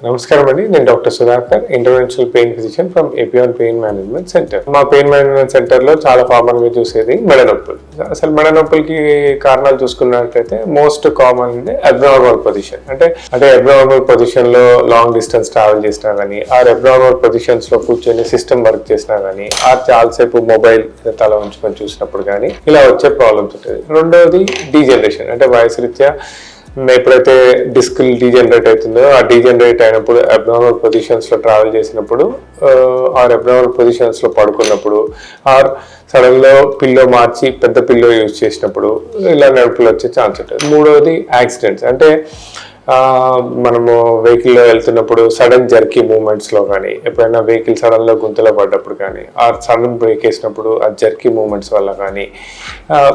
నమస్కారం అండి, నేను doctor Sudhakar, interventional pain physician from Epione pain management centre. మా పెయిన్ మేనేజ్మెంట్ సెంటర్ లో చాలా కామన్ గా చూసేది మెడ నొప్పులు. అసలు మెడ నొప్పులకి కారణాలు చూసుకున్నట్లయితే మోస్ట్ కామన్ అబ్నార్మల్ పొజిషన్. అంటే అబ్నార్మల్ పొజిషన్ లో లాంగ్ డిస్టెన్స్ ట్రావెల్ చేసినా కానీ, అబ్నార్మల్ పొజిషన్స్ లో కూర్చొని సిస్టమ్ వర్క్ చేసినా కానీ, చాలాసేపు మొబైల్ తల ఉంచుకొని చూసినప్పుడు కానీ ఇలా వచ్చే ప్రాబ్లమ్స్ ఉంటుంది. రెండవది డీజనరేషన్, అంటే వయసు రీత్యా ఎప్పుడైతే డిస్క్ డీజనరేట్ అవుతుందో ఆ డీజనరేట్ అయినప్పుడు అబ్నార్మల్ పొజిషన్స్ లో ట్రావెల్ చేసినప్పుడు అబ్నార్మల్ పొజిషన్స్ లో పడుకున్నప్పుడు సడన్ లో పిల్లో మార్చి పెద్ద పిల్లో యూజ్ చేసినప్పుడు ఇలా నొప్పులు వచ్చే ఛాన్స్ ఉంటుంది. మూడవది యాక్సిడెంట్స్, అంటే మనము వెహికల్లో వెళ్తున్నప్పుడు సడన్ జర్కీ మూమెంట్స్లో కానీ, ఎప్పుడైనా వెహికల్ సడన్లో గుంతలో పడ్డప్పుడు కానీ, సడన్ బ్రేక్ వేసినప్పుడు ఆ జర్కీ మూమెంట్స్ వల్ల కానీ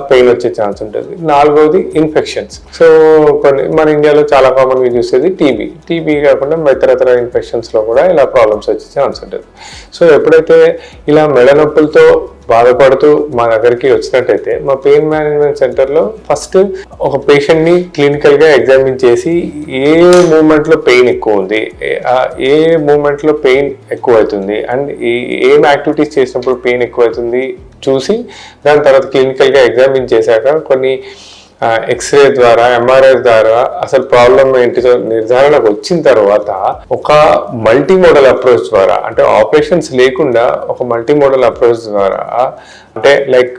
పెయిన్ వచ్చే ఛాన్స్ ఉంటుంది. నాలుగవది ఇన్ఫెక్షన్స్. సో మన ఇండియాలో చాలా కామన్గా చూసేది టీబీ కాకుండా ఇతరతర ఇన్ఫెక్షన్స్లో కూడా ఇలా ప్రాబ్లమ్స్ వచ్చే ఛాన్స్ ఉంటుంది. సో ఎప్పుడైతే ఇలా మెడ నొప్పులతో బాధపడుతూ మా దగ్గరికి వచ్చినట్టయితే మా పెయిన్ మేనేజ్మెంట్ సెంటర్లో ఫస్ట్ ఒక పేషెంట్ని క్లినికల్గా ఎగ్జామిన్ చేసి ఏ మూమెంట్లో పెయిన్ ఎక్కువ ఉంది, ఏ మూమెంట్లో పెయిన్ ఎక్కువ అవుతుంది అండ్ ఏం యాక్టివిటీస్ చేసినప్పుడు పెయిన్ ఎక్కువ అవుతుంది చూసి దాని తర్వాత క్లినికల్గా ఎగ్జామిన్ చేశాక కొన్ని ఎక్స్రే ద్వారా, ఎంఆర్ఐ ద్వారా అసలు ప్రాబ్లం ఏంటిదో నిర్ధారణకు వచ్చిన తర్వాత ఒక మల్టీ మోడల్ అప్రోచ్ ద్వారా, అంటే ఆపరేషన్స్ లేకుండా ఒక మల్టీ మోడల్ అప్రోచ్ ద్వారా, అంటే లైక్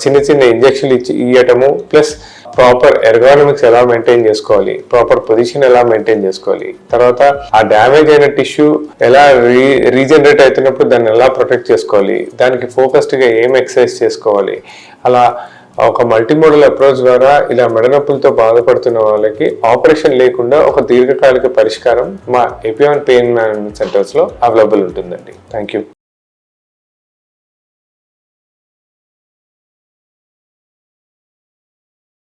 చిన్న ఇంజక్షన్లు ఇవ్వటము ప్లస్ ప్రాపర్ ఎర్గానమిక్స్ ఎలా మెయింటైన్ చేసుకోవాలి, ప్రాపర్ పొజిషన్ ఎలా మెయింటైన్ చేసుకోవాలి, తర్వాత ఆ డ్యామేజ్ అయిన టిష్యూ ఎలా రీజనరేట్ అవుతున్నప్పుడు దాన్ని ఎలా ప్రొటెక్ట్ చేసుకోవాలి, దానికి ఫోకస్డ్గా ఏం ఎక్సర్సైజ్ చేసుకోవాలి, అలా ఒక మల్టీమోడల్ అప్రోచ్ ద్వారా ఇలా మెడ నొప్పులతో బాధపడుతున్న వాళ్ళకి ఆపరేషన్ లేకుండా ఒక దీర్ఘకాలిక పరిష్కారం మా ఎపియాన్ పెయిన్ మేనేజ్మెంట్ సెంటర్స్ లో అవైలబుల్ ఉంటుందండి. Thank you.